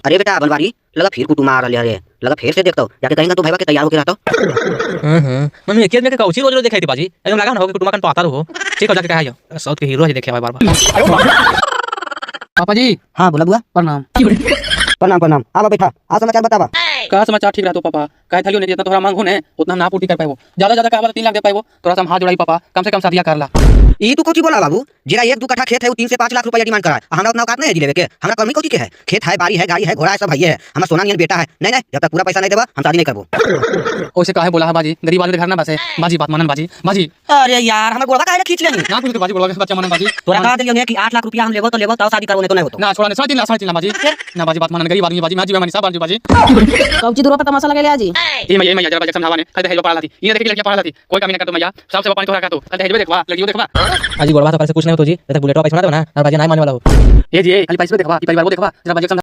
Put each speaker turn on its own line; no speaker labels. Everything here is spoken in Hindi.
अरे बेटा बनवारी लगा फिर कुटुम आ रहा है, लगा फिर से देखता हूँ जाके कहेंगे तो भाईबा के तैयार होके रहता हूँ।
मम्मी एक में कौची रोज रोज दिखाई थी बाजी, एकदम लगा ना हो कि कुटुमा कन तो आता रहो। ठीक हो जाके कहा जाओ साउथ के हीरो है देखे बार बार।
पापा जी
हाँ बोला बुआ।
प्रणाम।
प्रणाम प्रणाम। आवा बैठा, आ समाचार बतावा।
का समाचार ठीक रहतो पापा, काय थलियो ने जितना तोहरा मांग हो ने उतना हम ना पूर्ति कर पाएबो, ज्यादा का 3 लाख दे पाएबो, तोरा से हम हाथ जोड़ाई पापा, कम से कम शादिया कर ला।
ई तू कोची बोला बाबू, जेरा 1-2 कट्ठा खेत है वो 3 से 5 लाख रुपया डिमांड करा, हमरा उतना औकात नहीं है जी लेवे के, हमरा कमी कोची के है, खेत है, बाड़ी है, गाड़ी है, घोड़ा है, सब है, हमरा सोना नियन बेटा है। नहीं नहीं, जब तक पूरा पैसा नहीं देबा हम शादी नहीं करबो।
ओसे काहे बोला है बाजी, गरीब आदमी के घर ना बसे, बाजी बात मानन बाजी, बाजी।
अरे यार हमरा गोड़वा काहे खींच लेनी
ना कुछ तो बाजी बोला बच्चा मानन बाजी,
तोरा कहा दिलियो ने कि 8 लाख रुपया हम लेबो तो शादी करबो, नहीं तो नहीं होतो।
ना छोड़ा ने 3.5 लाख बाजी, ना बाजी बात मानन, गरीब आदमी बाजी, मैं जीवा मानी सब बाजी।
कौची दूर पर तमाशा लगे आजी
ए मैया जरा बाजी समझावा ने, कल दहेज पड़ा थी, ये देख लड़कियां पड़ा थी, कोई कमी ना कर तो मैया, सबसे पानी तोहरा का तो, कल दहेज देखवा, लड़कियों देखवा।
आज गोड़वा तो से कुछ नहीं होतो जी, जब तक बुलेटवा पैसा ना देना ना बाजी नहीं मानने वाला हो।
ये जी खाली पैसे देखवा, परिवार को देखवा, जरा बाजी